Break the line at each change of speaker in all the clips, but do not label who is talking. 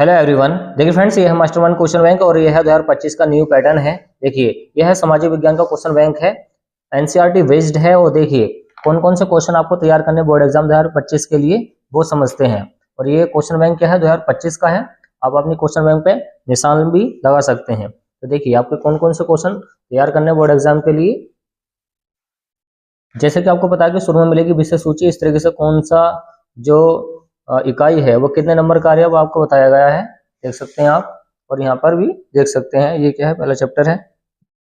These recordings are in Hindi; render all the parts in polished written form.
Hello everyone. देखिए फ्रेंड्स, ये है मास्टर वन क्वेश्चन बैंक और यह है 2025 का न्यू पैटर्न है। देखिए यह है सामाजिक विज्ञान का क्वेश्चन बैंक है, एनसीईआरटी बेस्ड है। और देखिए कौन कौन से क्वेश्चन आपको तैयार करने बोर्ड एग्जाम 2025 के लिए वो समझते हैं। और ये क्वेश्चन बैंक क्या है 2025 का है। आप अपनी क्वेश्चन बैंक पे निशान भी लगा सकते हैं। तो देखिए आपके कौन कौन से क्वेश्चन तैयार करने बोर्ड एग्जाम के लिए। जैसे कि आपको पता है कि शुरू में मिलेगी विषय सूची, इस तरीके से कौन सा जो इकाई है वो कितने नंबर का आ रहा है वो आपको बताया गया है, देख सकते हैं आप। और यहाँ पर भी देख सकते हैं ये क्या है, पहला चैप्टर है।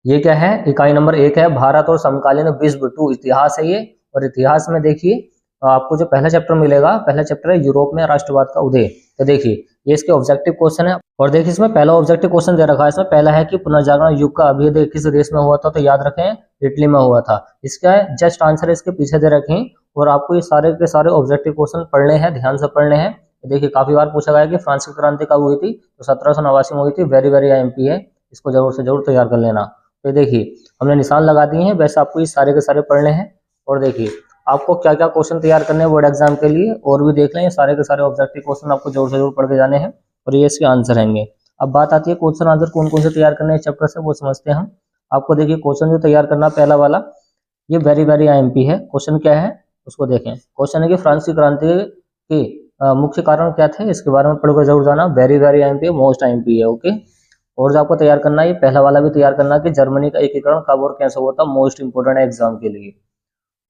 ये क्या है, इकाई नंबर 1 है, भारत और समकालीन विश्व टू, इतिहास है ये। और इतिहास में देखिए आपको जो पहला चैप्टर मिलेगा, पहला चैप्टर है यूरोप में राष्ट्रवाद का उदय। तो देखिए ये इसके ऑब्जेक्टिव क्वेश्चन है। और देखिए इसमें पहला ऑब्जेक्टिव क्वेश्चन दे रखा है, इसमें पहला है कि पुनर्जागरण युग का अभ्युदय किस देश में हुआ था। तो याद रखें इटली में हुआ था। इसका जस्ट आंसर इसके पीछे दे रखें। और आपको ये सारे के सारे ऑब्जेक्टिव क्वेश्चन पढ़ने हैं, ध्यान से पढ़ने हैं। देखिए काफी बार पूछा गया कि फ्रांस की क्रांति कब हुई थी, तो 1789 में हुई थी। वेरी वेरी आईएमपी है, इसको जरूर से जरूर तैयार कर लेना। तो देखिए हमने निशान लगा दिए हैं, वैसे आपको ये सारे के सारे पढ़ने हैं। और देखिए आपको क्या क्या क्वेश्चन तैयार करने हैं बोर्ड एग्जाम के लिए और भी देख लें। ये सारे के सारे ऑब्जेक्टिव क्वेश्चन आपको जरूर से जरूर पढ़ के जाने हैं और ये इसके आंसर रहेंगे। अब बात आती है क्वेश्चन आंसर कौन कौन से तैयार करने हैं चैप्टर से, वो समझते हैं हम। आपको देखिए क्वेश्चन जो तैयार करना पहला वाला, ये वेरी वेरी आईएमपी है। क्वेश्चन क्या है उसको देखें। क्वेश्चन है कि फ्रांस की क्रांति के मुख्य कारण क्या थे, इसके बारे में पढ़कर जरूर जाना। Very very IMP, most IMP है। ओके। और जो आपको तैयार करना है, ये पहला वाला भी तैयार करना कि जर्मनी का एकीकरण कब और कैसे हुआ था, मोस्ट इंपोर्टेंट है एग्जाम के लिए।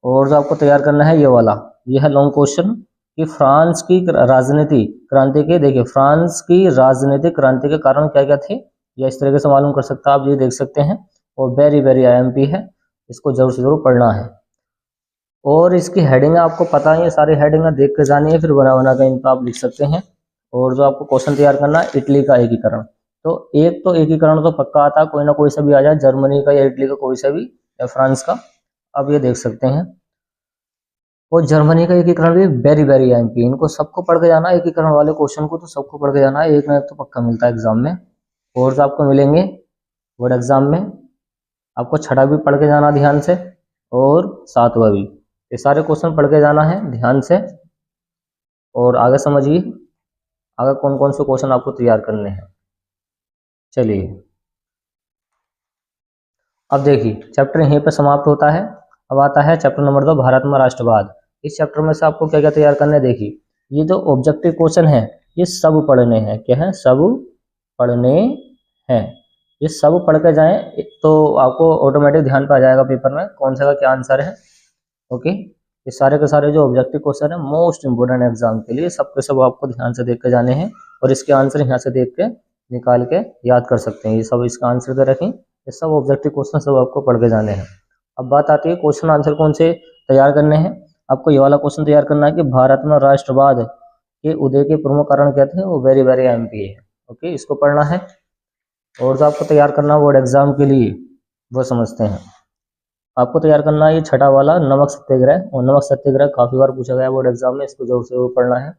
और जो आपको तैयार करना है ये वाला, ये है लॉन्ग क्वेश्चन कि फ्रांस की राजनीति क्रांति के, देखिए फ्रांस की राजनीतिक क्रांति के कारण क्या क्या थे, या इस तरीके से मालूम कर सकता है आप, ये देख सकते हैं। और वेरी वेरी आईएमपी है, इसको जरूर से जरूर पढ़ना है। और इसकी हेडिंग आपको पता है, ये सारी हेडिंग देख के जानी है, फिर बना बना कर इनको आप लिख सकते हैं। और जो आपको क्वेश्चन तैयार करना है, इटली का एकीकरण। तो एकीकरण तो पक्का आता है, कोई ना कोई सा भी आ जाए, जर्मनी का या इटली का कोई सा भी, या फ्रांस का। अब ये देख सकते हैं। और जर्मनी का एकीकरण भी वेरी वेरी आईएमपी, इनको सबको पढ़ के जाना। एकीकरण वाले क्वेश्चन को तो सबको पढ़ के जाना है, एक ना एक तो पक्का मिलता है एग्जाम में। और जो आपको मिलेंगे बोर्ड एग्जाम में, आपको छठा भी पढ़ के जाना ध्यान से, और सातवां भी। ये सारे क्वेश्चन पढ़ के जाना है ध्यान से। और आगे समझिए आगे कौन कौन से क्वेश्चन आपको तैयार करने हैं। चलिए अब देखिए चैप्टर यहीं पर समाप्त होता है। अब आता है चैप्टर नंबर 2, भारत में राष्ट्रवाद। इस चैप्टर में से आपको क्या क्या तैयार करने हैं। देखिए ये जो ऑब्जेक्टिव क्वेश्चन है ये सब पढ़ने हैं। क्या है, सब पढ़ने हैं। ये सब पढ़ के जाएं तो आपको ऑटोमेटिक ध्यान पे आ जाएगा पेपर में कौन सा का क्या आंसर है। ओके। ये सारे के सारे जो ऑब्जेक्टिव क्वेश्चन है मोस्ट इंपोर्टेंट एग्जाम के लिए, सब के सब आपको ध्यान से देख के जाने हैं। और इसके आंसर यहाँ से देख के निकाल के याद कर सकते हैं। ये सब इसका आंसर दे रखें, ये सब ऑब्जेक्टिव क्वेश्चन सब आपको पढ़ के जाने हैं। अब बात आती है क्वेश्चन आंसर कौन से तैयार करने हैं। आपको ये वाला क्वेश्चन तैयार करना है कि भारत में राष्ट्रवाद के उदय के प्रमुख कारण क्या थे, वो वेरी वेरी आईएमपी है। ओके, इसको पढ़ना है। और जो आपको तैयार करना है बोर्ड एग्जाम के लिए वो समझते हैं। आपको तैयार करना है ये छठा वाला, नमक सत्याग्रह। और नमक सत्याग्रह काफी बार पूछा गया बोर्ड एग्जाम में, इसको जरूर से जरूर पढ़ना है।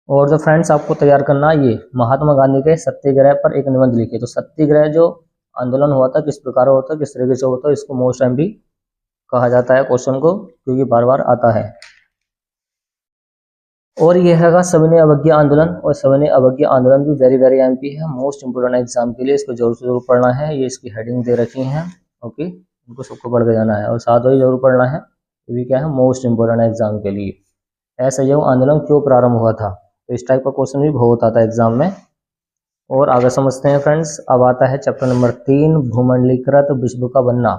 और जो फ्रेंड्स आपको तैयार करना है, ये महात्मा गांधी के सत्याग्रह पर एक निबंध लिखिए। तो सत्याग्रह जो आंदोलन हुआ था किस प्रकार होता है, किस तरीके से होता है, इसको मोस्ट आईएमपी कहा जाता है क्वेश्चन को, क्योंकि बार बार आता है। और ये है सविनय अवज्ञा आंदोलन। और सविनय अवज्ञा आंदोलन भी वेरी वेरी आईएमपी है, मोस्ट इंपोर्टेंट एग्जाम के लिए, इसको जरूर से जरूर पढ़ना है। ये इसकी हेडिंग दे रखी है। ओके, इनको सबको पढ़ के जाना है। और साथ ही जरूर पढ़ना है, ये भी क्या है, मोस्ट इंपोर्टेंट एग्जाम के लिए। असहयोग आंदोलन क्यों प्रारंभ हुआ था, तो इस टाइप का क्वेश्चन भी बहुत आता है एग्जाम में। और आगे समझते हैं फ्रेंड्स। अब आता है चैप्टर नंबर 3, भूमंडलीकृत विश्व का बनना।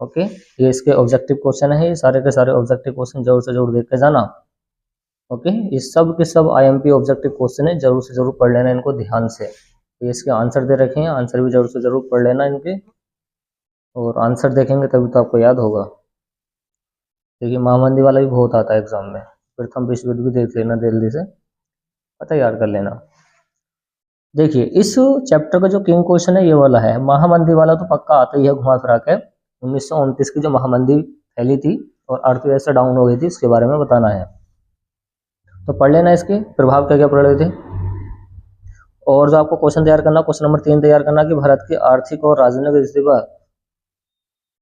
ओके, ये इसके ऑब्जेक्टिव क्वेश्चन है। ये सारे के सारे ऑब्जेक्टिव क्वेश्चन जरूर से जरूर देख के जाना। ओके, ये सब के सब आईएमपी ऑब्जेक्टिव क्वेश्चन है, जरूर से जरूर पढ़ लेना इनको ध्यान से। ये इसके आंसर दे रखे हैं, आंसर भी जरूर से जरूर पढ़ लेना इनके। और आंसर देखेंगे तभी तो आपको याद होगा। देखिए महामंदी वाला भी बहुत आता है एग्जाम में, प्रथम विश्व युद्ध भी देख लेना जल्दी से, पता याद कर लेना। देखिए इस चैप्टर का जो किंग क्वेश्चन है ये वाला है। महामंदी वाला तो पक्का आता ही है, घुमा फिरा के। 1929 की जो महामंदी फैली थी और अर्थव्यवस्था डाउन हो गई थी, इसके बारे में बताना है। तो पढ़ लेना इसके प्रभाव क्या क्या पड़ रहे थे। और जो आपको क्वेश्चन तैयार करना, क्वेश्चन नंबर 3 तैयार करना कि भारत की आर्थिक और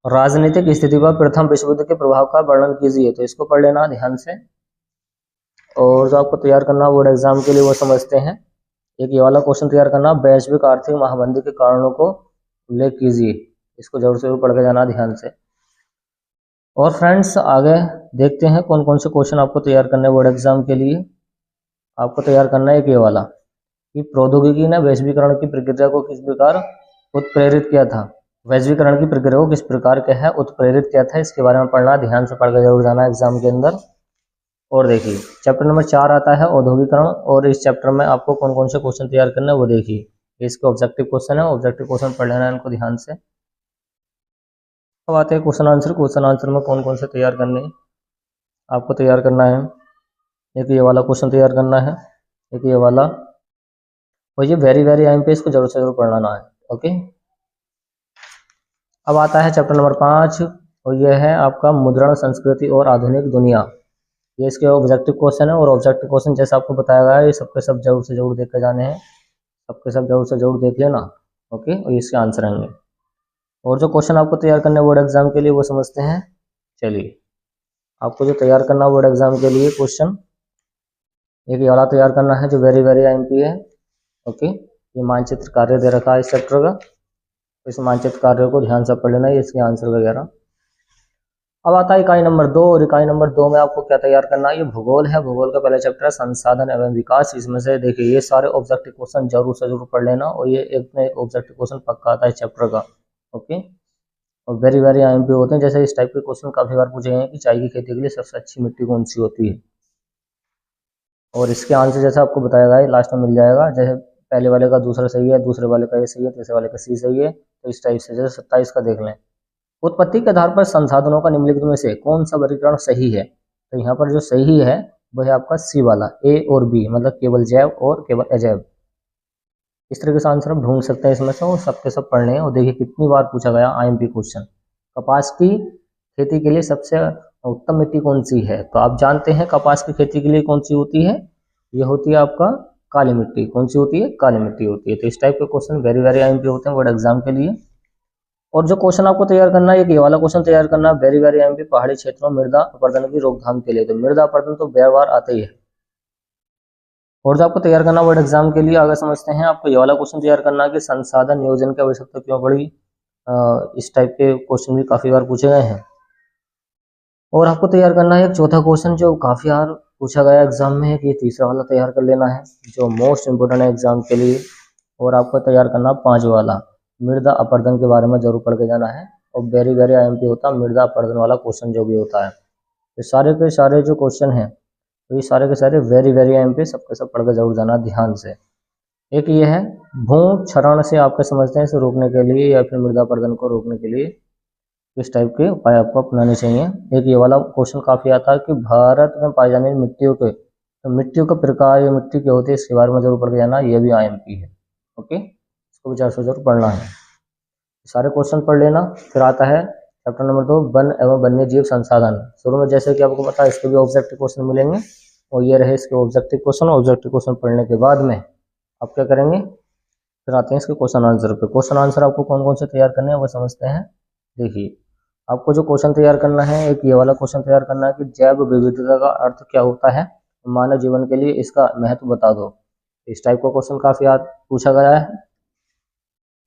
राजनीतिक स्थिति पर प्रथम विश्व युद्ध के प्रभाव का वर्णन कीजिए। तो इसको पढ़ लेना ध्यान से। और जो आपको तैयार करना बोर्ड एग्जाम के लिए वो समझते हैं। एक ये वाला क्वेश्चन तैयार करना, वैश्विक आर्थिक महामंदी के कारणों को उल्लेख कीजिए। इसको जरूर से जरूर पढ़ के जाना ध्यान से। और फ्रेंड्स आगे देखते हैं कौन कौन से क्वेश्चन आपको तैयार करने बोर्ड एग्जाम के लिए। आपको तैयार करना है एक ये वाला कि प्रौद्योगिकी ने वैश्वीकरण की प्रक्रिया को किस प्रकार उत्प्रेरित किया था। वैश्वीकरण की प्रक्रिया को किस प्रकार क्या है उत्प्रेरित किया था, इसके बारे में पढ़ना, ध्यान से पढ़ के जरूर जाना एग्जाम के अंदर। और देखिए चैप्टर नंबर 4 आता है औद्योगिकरण, और इस चैप्टर में आपको कौन कौन से क्वेश्चन तैयार करना है वो देखिए। इसके ऑब्जेक्टिव क्वेश्चन है, ऑब्जेक्टिव क्वेश्चन पढ़ लेना है इनको ध्यान से। अब आते हैं क्वेश्चन आंसर। क्वेश्चन आंसर में कौन कौन से तैयार करने आपको तैयार करना है। एक ये वाला क्वेश्चन तैयार करना है, एक ये वाला, और ये वेरी वेरी आईएम पे इसको जरूर से जरूर पढ़ना है। ओके, अब आता है चैप्टर नंबर 5, और यह है आपका मुद्रण संस्कृति और आधुनिक दुनिया। ये इसके ऑब्जेक्टिव क्वेश्चन है, और ऑब्जेक्टिव क्वेश्चन जैसे आपको बताया गया है ये सबके सब जरूर से जरूर देख के जाने हैं, सबके सब जरूर से जरूर देख लेना। ओके, और इसके आंसर आएंगे। और जो क्वेश्चन आपको तैयार करने बोर्ड एग्जाम के लिए वो समझते हैं। चलिए, आपको जो तैयार करना बोर्ड एग्जाम के लिए क्वेश्चन, एक ये वाला तैयार करना है जो वेरी वेरी आईएमपी है। ओके, ये मानचित्र कार्य दे रखा है इस चैप्टर का, तो इस मानचित्र कार्य को ध्यान से पढ़ लेना है, इसके आंसर वगैरह। अब आता है इकाई नंबर 2, और इकाई नंबर 2 में आपको क्या तैयार करना है। ये भूगोल है, भूगोल का पहला चैप्टर है संसाधन एवं विकास। इसमें से देखिए ये सारे ऑब्जेक्टिव क्वेश्चन जरूर से जरूर पढ़ लेना, और ये एक में एक ऑब्जेक्टिव क्वेश्चन पक्का आता है चैप्टर का। ओके, और वेरी वेरी आईएमपी होते हैं। जैसे इस टाइप के क्वेश्चन काफी बार पूछे गए हैं कि चाय की खेती के लिए सबसे अच्छी मिट्टी कौन सी होती है, और इसके आंसर जैसे आपको बताया गया है लास्ट में मिल जाएगा। जैसे पहले वाले का दूसरा सही है, दूसरे वाले का ये सही है, तीसरे वाले का सी सही है, तो इस टाइप से। जैसे 27 का देख लें, उत्पत्ति के आधार पर संसाधनों का निम्नलिखित में से कौन सा वर्गीकरण सही है। तो यहाँ पर जो सही है वो है आपका सी वाला, ए और बी, मतलब केवल जैव और केवल अजैव। इस तरह से आंसर आप ढूंढ सकते हैं इसमें से, और सबके सब पढ़ने हैं। और देखिए कितनी बार पूछा गया आईएमपी क्वेश्चन, कपास की खेती के लिए सबसे उत्तम मिट्टी कौन सी है। तो आप जानते हैं कपास की खेती के लिए कौन सी होती है, ये होती है आपका काली मिट्टी। कौन सी होती है, काली मिट्टी होती है। तो इस टाइप के क्वेश्चन वेरी वेरी आईएमपी होते हैं बोर्ड एग्जाम के लिए। और जो क्वेश्चन आपको तैयार करना है, ये वाला क्वेश्चन तैयार करना है वेरी वेरी आईएमपी पहाड़ी क्षेत्रों में मृदा अपरदन की रोकथाम के लिए। तो मृदा अपरदन तो बार बार आते ही है। और जो आपको तैयार करना बोर्ड एग्जाम के लिए आगे समझते हैं। आपको ये वाला क्वेश्चन तैयार करना है कि संसाधन नियोजन की आवश्यकता क्यों पड़ी। इस टाइप के क्वेश्चन भी काफी बार पूछे गए हैं। और आपको तैयार करना है एक चौथा क्वेश्चन जो काफी बार पूछा गया एग्जाम में, कि तीसरा वाला तैयार कर लेना है जो मोस्ट इंपोर्टेंट है एग्जाम के लिए। और आपको तैयार करना 5 वाला मृदा अपरदन के बारे में जरूर पढ़ के जाना है, और वेरी वेरी आईएमपी होता है मृदा अपरदन वाला क्वेश्चन जो भी होता है। ये सारे के सारे जो क्वेश्चन हैं, तो ये सारे के सारे वेरी वेरी आईएमपी सबके सब पढ़ के जरूर जाना ध्यान से। एक ये है भू क्षरण से आपके समझते हैं इसे रोकने के लिए, या फिर मृदा अपरदन को रोकने के लिए इस टाइप के उपाय आपको अपनाने चाहिए। एक ये वाला क्वेश्चन काफी आता है कि भारत में पाई जाने वाली मिट्टियों के, तो मिट्टियों का प्रकार या मिट्टी क्या होती है इसके बारे में जरूर पढ़ के जाना, ये भी आईएमपी है। ओके, इसको भी जरूर पढ़ना है। सारे क्वेश्चन पढ़ लेना। फिर आता है चैप्टर नंबर 2 वन एवं वन्य जीव संसाधन। शुरू में जैसे कि आपको पता है इसके भी ऑब्जेक्टिव क्वेश्चन मिलेंगे, और ये रहे इसके ऑब्जेक्टिव क्वेश्चन। ऑब्जेक्टिव क्वेश्चन पढ़ने के बाद में आप क्या करेंगे, फिर आते हैं इसके क्वेश्चन आंसर पे। क्वेश्चन आंसर आपको कौन कौन से तैयार करने हैं वो समझते हैं। देखिए, आपको जो क्वेश्चन तैयार करना है, एक ये वाला क्वेश्चन तैयार करना है कि जैव विविधता का अर्थ क्या होता है, मानव जीवन के लिए इसका महत्व बता दो। इस टाइप का क्वेश्चन काफी याद पूछा गया है।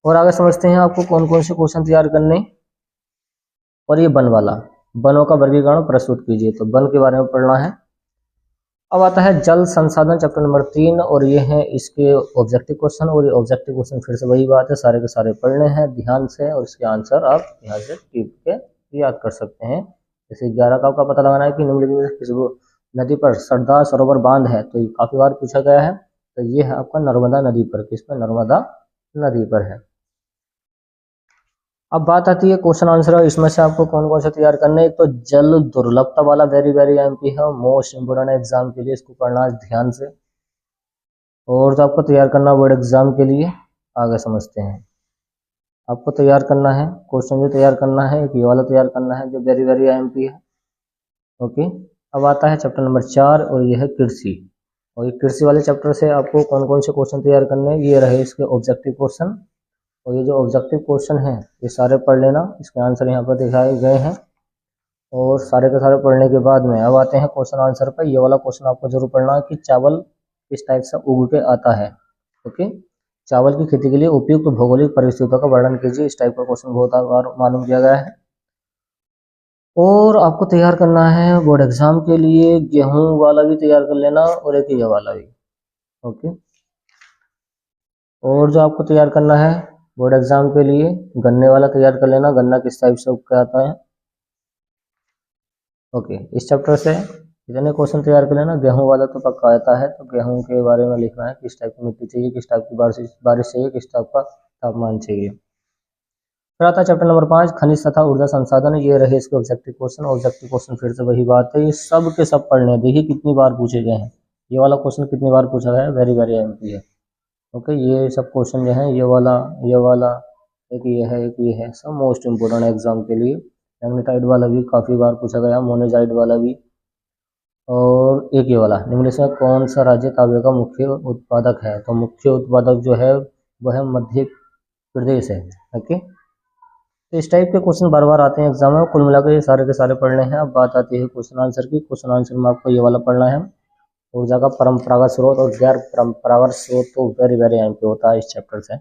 और आगे समझते हैं आपको कौन कौन से क्वेश्चन तैयार करने। और ये वन वाला, वनों का वर्गीकरण प्रस्तुत कीजिए, तो वन के बारे में पढ़ना है। अब आता है जल संसाधन चैप्टर नंबर 3, और ये है इसके ऑब्जेक्टिव क्वेश्चन। और ये ऑब्जेक्टिव क्वेश्चन फिर से वही बात है, सारे के सारे पढ़ने हैं ध्यान से, और इसके आंसर आप यहाँ से टिप के याद कर सकते हैं। जैसे 11 का आपका पता लगाना है कि निम्नलिखित में किस नदी पर सरदार सरोवर बांध है, तो ये काफी बार पूछा गया है। तो ये है आपका नर्मदा नदी पर, किस पर, नर्मदा नदी पर है। अब बात आती है क्वेश्चन आंसर, इसमें से आपको कौन कौन से तैयार करने हैं। तो जल दुर्लभता वाला वेरी वेरी एमपी है, मोस्ट इंपोर्टेंट एग्जाम के लिए, इसको पढ़ना है ध्यान से। और जो आपको तैयार करना बोर्ड एग्जाम के लिए आगे समझते हैं। आपको तैयार करना है क्वेश्चन जो तैयार करना है, एक ये वाला तैयार करना है जो वेरी वेरी एमपी है। ओके, अब आता है चैप्टर नंबर 4, और ये है कृषि। और ये कृषि वाले चैप्टर से आपको कौन कौन से क्वेश्चन तैयार करने हैं, ये रहे इसके ऑब्जेक्टिव क्वेश्चन। और ये जो ऑब्जेक्टिव क्वेश्चन है ये सारे पढ़ लेना, इसके आंसर यहाँ पर दिखाए गए हैं। और सारे के सारे पढ़ने के बाद में अब आते हैं क्वेश्चन आंसर पर। ये वाला क्वेश्चन आपको जरूर पढ़ना है कि चावल किस टाइप से उग के आता है। ओके, चावल की खेती के लिए उपयुक्त भौगोलिक परिस्थितियों का वर्णन कीजिए। इस टाइप का क्वेश्चन बहुत बार मालूम किया गया है। और आपको तैयार करना है बोर्ड एग्जाम के लिए गेहूं वाला भी तैयार कर लेना और एक ये वाला भी। ओके, और जो आपको तैयार करना है बोर्ड एग्जाम के लिए गन्ने वाला तैयार कर लेना, गन्ना किस टाइप से उग के आता है। ओके, इस चैप्टर से इतने क्वेश्चन तैयार कर लेना। गेहूं वाला तो पक्का आता है, तो गेहूं के बारे में लिखना है, किस टाइप की मिट्टी चाहिए, किस टाइप की बारिश चाहिए, किस टाइप का तापमान चाहिए। फिर आता है चैप्टर नंबर 5 खनिज तथा ऊर्जा संसाधन। ये रहे इसके ऑब्जेक्टिव क्वेश्चन। ऑब्जेक्टिव क्वेश्चन फिर से वही बात है, ये सब के सब पढ़ने हैं। देखिए कितनी बार पूछे गए हैं, ये वाला क्वेश्चन कितनी बार पूछा गया है, वेरी वेरी एमपी है। ओके, ये सब क्वेश्चन जो है ये वाला, एक ये है, एक ये है, सब मोस्ट इम्पोर्टेंट है एग्जाम के लिए। मैग्नेटाइट वाला भी काफ़ी बार पूछा गया, मोनेजाइट वाला भी। और एक ये वाला, निम्नलिखित में कौन सा राज्य तांबे का मुख्य उत्पादक है। तो मुख्य उत्पादक जो है वह है मध्य प्रदेश है। ओके, तो इस टाइप के क्वेश्चन बार बार आते हैं एग्जाम में। कुल मिलाकर ये सारे के सारे पढ़ने हैं। अब बात आती है क्वेश्चन आंसर की। क्वेश्चन आंसर में आपको ये वाला पढ़ना है, ऊर्जा का परंपरागत स्रोत और गैर परंपरागत स्रोत, तो वेरी वेरी एमपी होता है इस चैप्टर से।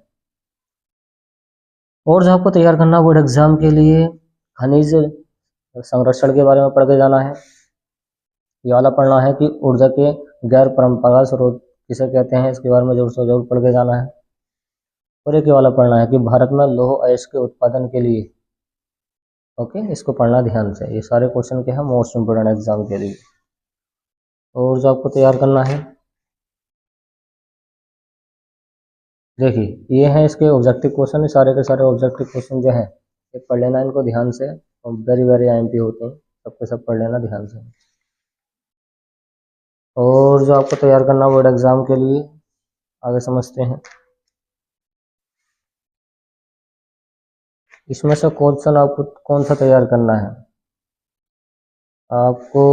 और जो आपको तैयार करना बोर्ड एग्जाम के लिए खनिज संरक्षण के बारे में पढ़ के जाना है। ये वाला पढ़ना है कि ऊर्जा के गैर परंपरागत स्रोत किसे कहते हैं, इसके बारे में जरूर से जरूर पढ़ के जाना है। और एक ये वाला पढ़ना है कि भारत में लौह अयस्क के उत्पादन के लिए, ओके, इसको पढ़ना ध्यान से। ये सारे क्वेश्चन के हैं मोस्ट इम्पोर्टेंट एग्जाम के लिए। और जो आपको तैयार करना है, देखिए ये हैं इसके ऑब्जेक्टिव क्वेश्चन। सारे के सारे ऑब्जेक्टिव क्वेश्चन जो हैं ये पढ़ लेना इनको ध्यान से, और वेरी वेरी आईएमपी होते हैं, सबके सब पढ़ लेना ध्यान से। और जो आपको तैयार करना बोर्ड एग्जाम के लिए आगे समझते हैं। इसमें से क्वेश्चन आपको कौन सा तैयार करना है, आपको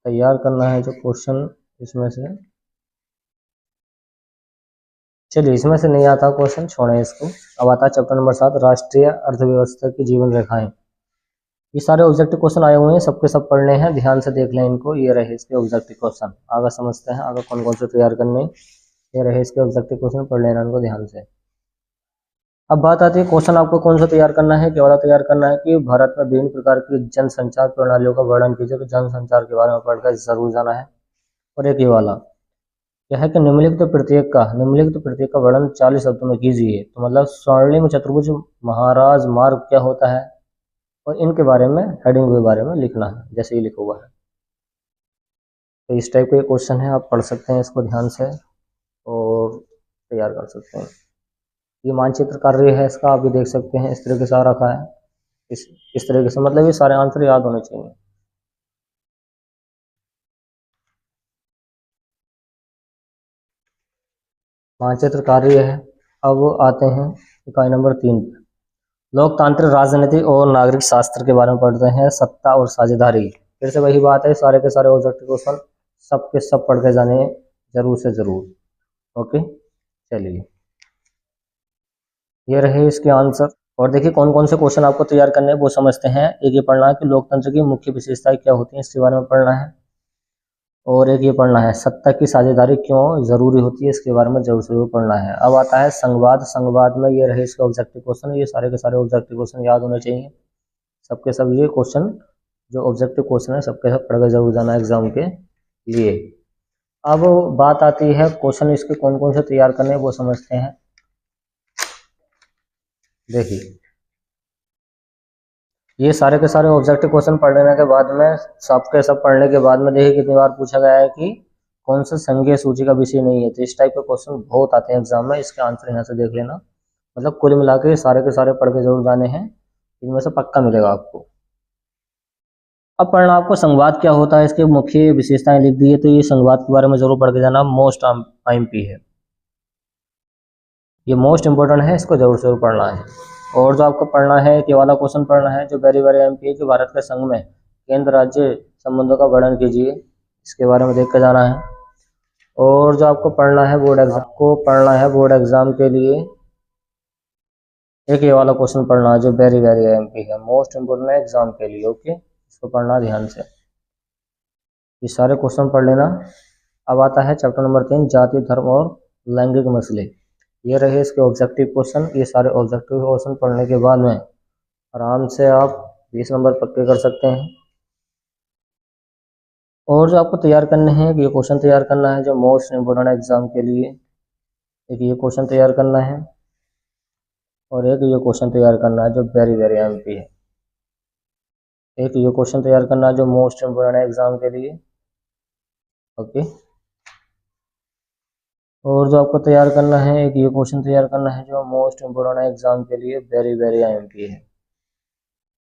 तैयार करना है जो क्वेश्चन इसमें से, चलिए इसमें से नहीं आता क्वेश्चन, छोड़ें इसको। अब आता है चैप्टर नंबर 7 राष्ट्रीय अर्थव्यवस्था की जीवन रेखाएं। ये सारे ऑब्जेक्टिव क्वेश्चन आए हुए हैं, सबके सब पढ़ने हैं, ध्यान से देख लें इनको। ये रहे इसके ऑब्जेक्टिव क्वेश्चन। आगे समझते हैं आगे कौन कौन से तैयार करने। ये रहे इसके ऑब्जेक्टिव क्वेश्चन, पढ़ लेना इनको ध्यान से। अब बात आती है क्वेश्चन आपको कौन सा तैयार करना है, क्या वाला तैयार करना है कि भारत में विभिन्न प्रकार की जनसंचार प्रणालियों का वर्णन कीजिए। तो जनसंचार के बारे में पढ़कर जरूर जाना है। और एक ये वाला क्या है कि निम्नलिखित प्रत्येक का वर्णन 40 शब्दों में कीजिए। तो मतलब स्वर्णिम चतुर्भुज महाराज मार्ग क्या होता है, और इनके बारे में हेडिंग के बारे में लिखना है, जैसे ये लिखा हुआ है। तो इस टाइप का क्वेश्चन है, आप पढ़ सकते हैं इसको ध्यान से और तैयार कर सकते हैं। ये मानचित्र कार्य है इसका, आप भी देख सकते हैं, इस तरीके से आ रखा है, इस तरीके से, मतलब ये सारे आंसर याद होने चाहिए। मानचित्र कार्य है। अब आते हैं इकाई नंबर 3 पे। लोकतांत्रिक राजनीति और नागरिक शास्त्र के बारे में पढ़ते हैं। सत्ता और साझेदारी, फिर से वही बात है, सारे के सारे ऑब्जेक्टिव क्वेश्चन सब के सब पढ़ के जाने जरूर से जरूर। ओके, चलिए ये रहे इसके आंसर। और देखिए कौन कौन से क्वेश्चन आपको तैयार करने हैं वो समझते हैं। एक ये पढ़ना है कि लोकतंत्र की मुख्य विशेषताएं क्या होती हैं, इसके बारे में पढ़ना है। और एक ये पढ़ना है सत्ता की साझेदारी क्यों जरूरी होती है, इसके बारे में जरूर से जरूर पढ़ना है। अब आता है संवाद। संवाद में ये रहे इसके ऑब्जेक्टिव क्वेश्चन। ये सारे के सारे ऑब्जेक्टिव क्वेश्चन याद होने चाहिए, सबके सब। ये क्वेश्चन जो ऑब्जेक्टिव क्वेश्चन है सबके सब पढ़कर जरूर जाना एग्जाम के लिए। अब बात आती है क्वेश्चन इसके कौन कौन से तैयार करने हैं वो समझते हैं। देखिए ये सारे के सारे ऑब्जेक्टिव क्वेश्चन पढ़ लेने के बाद में, सबके सब पढ़ने के बाद में, देखिए कितनी बार पूछा गया है कि कौन सा संघीय सूची का विषय नहीं है। तो इस टाइप के क्वेश्चन बहुत आते हैं एग्जाम में, इसके आंसर यहाँ से देख लेना। मतलब कुल मिला के सारे के सारे पढ़ के जरूर जाने हैं, इनमें से पक्का मिलेगा आपको। अब पढ़ना आपको संवाद क्या होता है, इसके मुख्य विशेषताएं लिख दी है, तो ये संवाद के बारे में जरूर पढ़ के जाना, मोस्ट आईएमपी है, ये मोस्ट इंपोर्टेंट है, इसको जरूर जरूर पढ़ना है। और जो आपको पढ़ना है ये वाला क्वेश्चन पढ़ना है जो वेरी वेरी एमपी है, कि भारत के संघ में केंद्र राज्य संबंधों का वर्णन कीजिए, इसके बारे में देख के जाना है। और जो आपको पढ़ना है बोर्ड एग्जाम के लिए एक ये वाला क्वेश्चन पढ़ना है जो वेरी वेरी एमपी है, मोस्ट इंपोर्टेंट है एग्जाम के लिए। ओके, इसको पढ़ना ध्यान से, ये सारे क्वेश्चन पढ़ लेना। अब आता है चैप्टर नंबर 3, जाति धर्म और लैंगिक मसले। ये रहे इसके ऑब्जेक्टिव क्वेश्चन। ये सारे ऑब्जेक्टिव क्वेश्चन पढ़ने के बाद में आराम से आप 20 नंबर पक्के कर सकते हैं। और जो आपको तैयार करने हैं, ये क्वेश्चन तैयार करना है जो मोस्ट इम्पोर्टेंट एग्जाम के लिए, एक ये क्वेश्चन तैयार करना है और एक ये क्वेश्चन तैयार करना है जो वेरी वेरी एमपी है। एक ये क्वेश्चन तैयार करना है जो मोस्ट इम्पोर्टेंट एग्जाम के लिए, ओके। और जो आपको तैयार करना है, एक ये क्वेश्चन तैयार करना है जो मोस्ट इम्पोर्टेंट एग्जाम के लिए वेरी वेरी एमपी है।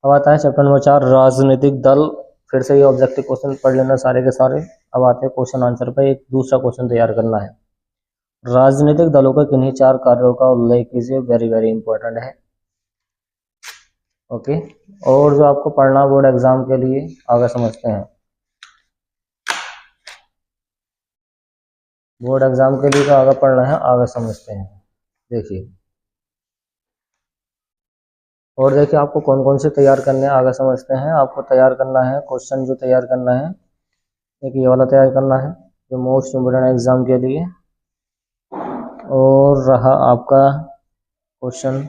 अब आता है चैप्टर नंबर 4, राजनीतिक दल। फिर से ये ऑब्जेक्टिव क्वेश्चन पढ़ लेना सारे के सारे। अब आते हैं क्वेश्चन आंसर पे। एक दूसरा क्वेश्चन तैयार करना है, राजनीतिक दलों के किन्हीं 4 कार्यों का उल्लेख कीजिए, वेरी वेरी इंपॉर्टेंट है, ओके। और जो आपको पढ़ना बोर्ड एग्जाम के लिए, आगे समझते हैं। बोर्ड एग्जाम के लिए तो आगे पढ़ना है, आगे समझते हैं। देखिए, और देखिए आपको कौन कौन से तैयार करने हैं, आगे समझते हैं। आपको तैयार करना है क्वेश्चन, जो तैयार करना है, एक ये वाला तैयार करना है जो मोस्ट इम्पोर्टेंट एग्जाम के लिए। और रहा आपका क्वेश्चन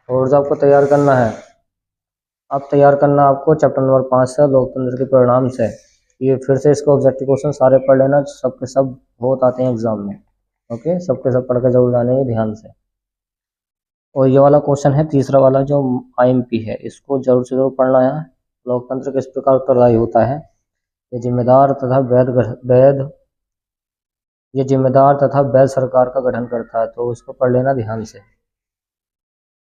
और जो आपको तैयार करना है, अब तैयार करना आपको चैप्टर नंबर 5 से, लोकतंत्र के परिणाम से। ये फिर से इसके ऑब्जेक्टिव क्वेश्चन सारे पढ़ लेना, सबके सब बहुत आते हैं एग्जाम में, ओके। सबके सब पढ़ के जरूर जाने हैं ध्यान से। और ये वाला क्वेश्चन है तीसरा वाला जो आईएमपी है, इसको जरूर से जरूर पढ़ना है। लोकतंत्र किस प्रकार उत्तरदायी होता है? ये जिम्मेदार तथा वैध ये जिम्मेदार तथा वैध सरकार का गठन करता है, तो इसको पढ़ लेना ध्यान से।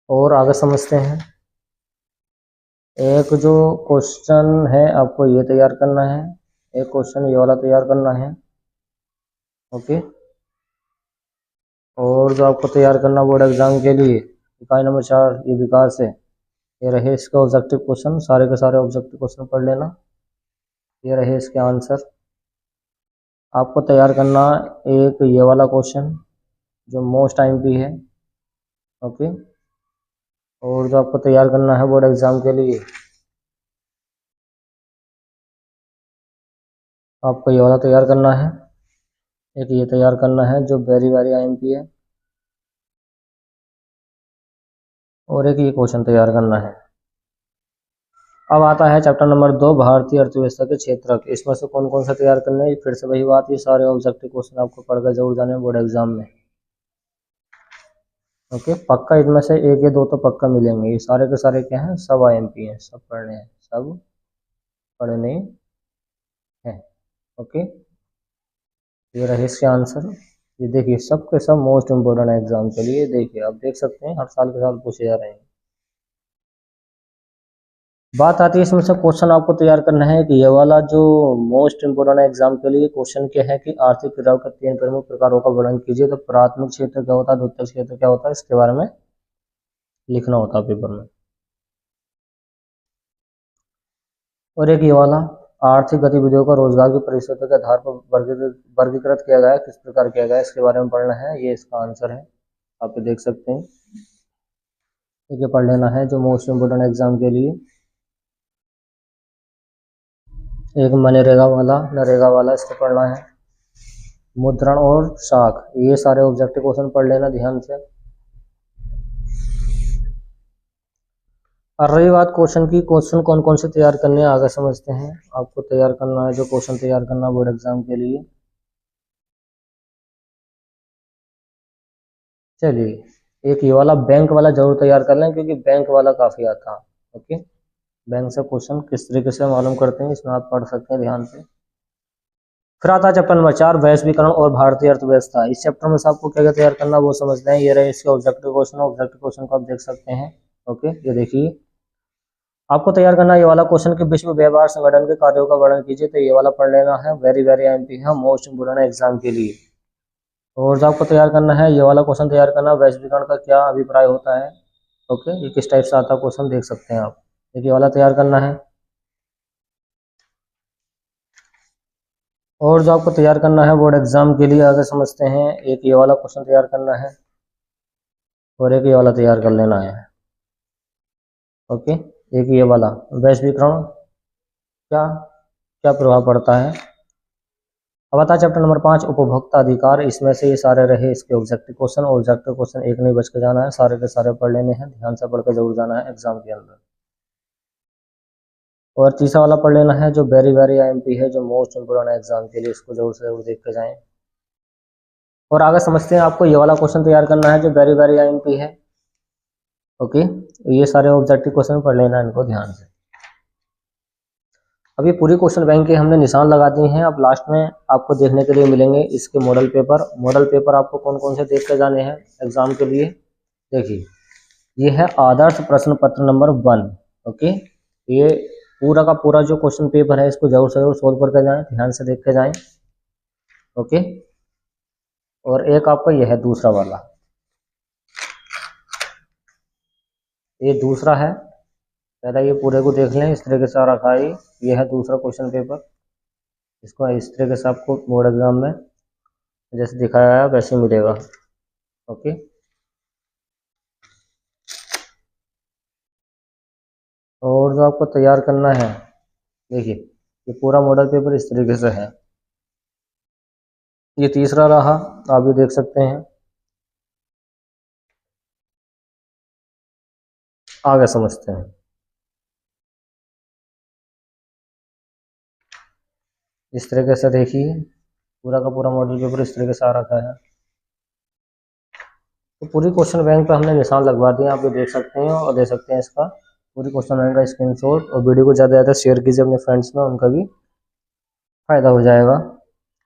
और आगे समझते हैं। एक जो क्वेश्चन है आपको ये तैयार करना है, एक क्वेश्चन ये वाला तैयार करना है, ओके। और जो आपको तैयार करना बोर्ड एग्जाम के लिए, इकाई नंबर 4, ये विकास है। ये रहे इसके ऑब्जेक्टिव क्वेश्चन, सारे के सारे ऑब्जेक्टिव क्वेश्चन पढ़ लेना। ये रहे इसके आंसर। आपको तैयार करना एक ये वाला क्वेश्चन जो मोस्ट आईएमपी है, ओके। और जो आपको तैयार करना है बोर्ड एग्जाम के लिए, आपको ये वाला तैयार करना है, एक ये तैयार करना है जो वेरी वेरी आईएमपी है, और एक ये क्वेश्चन तैयार करना है। अब आता है चैप्टर नंबर 2, भारतीय अर्थव्यवस्था के क्षेत्रक। इसमें से कौन कौन सा तैयार करना है? फिर से वही बात, ये सारे ऑब्जेक्टिव क्वेश्चन आपको पढ़कर जरूर जाने बोर्ड एग्जाम में, ओके। पक्का इनमें से एक या दो तो पक्का मिलेंगे। ये सारे के सारे क्या हैं? सब आईएमपी हैं, सब पढ़ने हैं, सब पढ़ने हैं, ओके। ये रहे इसके आंसर। ये देखिए सब के सब मोस्ट इम्पोर्टेंट एग्जाम के लिए, देखिए आप देख सकते हैं हर साल के साल पूछे जा रहे हैं। बात आती है इसमें से क्वेश्चन आपको तैयार करना है कि ये वाला जो मोस्ट इम्पोर्टेंट एग्जाम के लिए क्वेश्चन क्या है कि आर्थिक क्रियाओं के 3 प्रमुख प्रकारों का वर्णन कीजिए। तो प्राथमिक क्षेत्र क्या होता है, द्वितीयक क्षेत्र क्या होता है, इसके बारे में लिखना होता है पेपर में। और एक ये वाला, आर्थिक गतिविधियों का रोजगार की परिस्थितियों के आधार पर वर्गीकृत किया गया है, किस प्रकार किया गया है, इसके बारे में पढ़ना है। ये इसका आंसर है, आप ये देख सकते हैं। ये पढ़ लेना है जो मोस्ट इम्पोर्टेंट एग्जाम के लिए। एक नरेगा वाला इसको पढ़ना है। मुद्रण और शाख, ये सारे ऑब्जेक्टिव क्वेश्चन पढ़ लेना ध्यान से। और रही बात क्वेश्चन की, क्वेश्चन कौन कौन से तैयार करने हैं, आगे समझते हैं। आपको तैयार करना है जो क्वेश्चन तैयार करना बोर्ड एग्जाम के लिए, चलिए एक ये वाला बैंक वाला जरूर तैयार कर लें, क्योंकि बैंक वाला काफी आता है, ओके। बैंक से क्वेश्चन किस तरीके से मालूम करते हैं, इसमें आप पढ़ सकते हैं ध्यान से। फिर आता है चैप्टर नंबर 4, वैश्वीकरण और भारतीय अर्थव्यवस्था। इस चैप्टर में से आपको क्या क्या तैयार करना वो समझते हैं। ये रहे इसके ऑब्जेक्टिव क्वेश्चन को आप देख सकते हैं, ओके। ये देखिए आपको तैयार करना है ये वाला क्वेश्चन कि विश्व व्यापार संगठन के कार्यों का वर्णन कीजिए। तो ये वाला पढ़ लेना है, वेरी वेरी एमपी है, मोस्ट इम्पोर्टेंट एग्जाम के लिए। और जो आपको तैयार करना है ये वाला क्वेश्चन तैयार करना, वैश्वीकरण का क्या अभिप्राय होता है, ओके। ये किस टाइप से आता है क्वेश्चन देख सकते हैं आप। ये वाला तैयार करना है। और जो आपको तैयार करना है बोर्ड एग्जाम के लिए, अगर समझते हैं, एक ये वाला क्वेश्चन तैयार करना है और एक ये वाला तैयार कर लेना है। ओके, एक ये वाला, वैश्वीकरण क्या क्या प्रभाव पड़ता है। अब आता है चैप्टर नंबर 5, उपभोक्ता अधिकार। इसमें से ये सारे रहे इसके ऑब्जेक्टिव क्वेश्चन। ऑब्जेक्टिव क्वेश्चन एक नहीं बच के जाना है, सारे के सारे पढ़ लेने हैं, ध्यान से पढ़ के जरूर जाना है एग्जाम के अंदर। और तीसरा वाला पढ़ लेना है जो वेरी वेरी आईएमपी है, जो मोस्ट इम्पोर्टेंट है एग्जाम के लिए, इसको जरूर से जरूर देख के जाएं। और आगे समझते हैं, आपको ये वाला क्वेश्चन तैयार करना है जो वेरी वेरी आईएमपी है। ओके, ये सारे ऑब्जेक्टिव क्वेश्चन पढ़ लेना है इनको ध्यान से। अब ये पूरी क्वेश्चन बैंक के हमने निशान लगा दिए हैं। अब लास्ट में आपको देखने के लिए मिलेंगे इसके मॉडल पेपर। मॉडल पेपर आपको कौन कौन से देख के जाने हैं एग्जाम के लिए। देखिए, ये है आदर्श प्रश्न पत्र नंबर 1। ओके, ये पूरा का पूरा जो क्वेश्चन पेपर है इसको जरूर से जरूर सोल्व करके जाएं, ध्यान से देख के जाएं। ओके, और एक आपका यह है दूसरा वाला, ये दूसरा है। पहले ये पूरे को देख लें, इस तरीके से रखा है। ये है दूसरा क्वेश्चन पेपर, इसको इस तरीके से आपको बोर्ड एग्जाम में जैसे दिखाया है वैसे मिलेगा। ओके, और जो आपको तैयार करना है, देखिए ये पूरा मॉडल पेपर इस तरीके से है। ये तीसरा रहा, आप ये देख सकते हैं। आगे समझते हैं। इस तरीके से देखिए पूरा का पूरा मॉडल पेपर इस तरीके से आ रखा है। तो पूरी क्वेश्चन बैंक पे हमने निशान लगवा दिए, आप ये देख सकते हैं और दे सकते हैं इसका पूरी क्वेश्चन बैंक का स्क्रीनशॉट। और वीडियो को ज़्यादा से ज़्यादा शेयर कीजिए अपने फ्रेंड्स में, उनका भी फायदा हो जाएगा।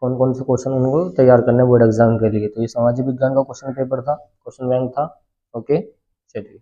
कौन कौन से क्वेश्चन उनको तैयार करने बोर्ड एग्जाम के लिए। तो ये सामाजिक विज्ञान का क्वेश्चन पेपर था, क्वेश्चन बैंक था। ओके, चलिए।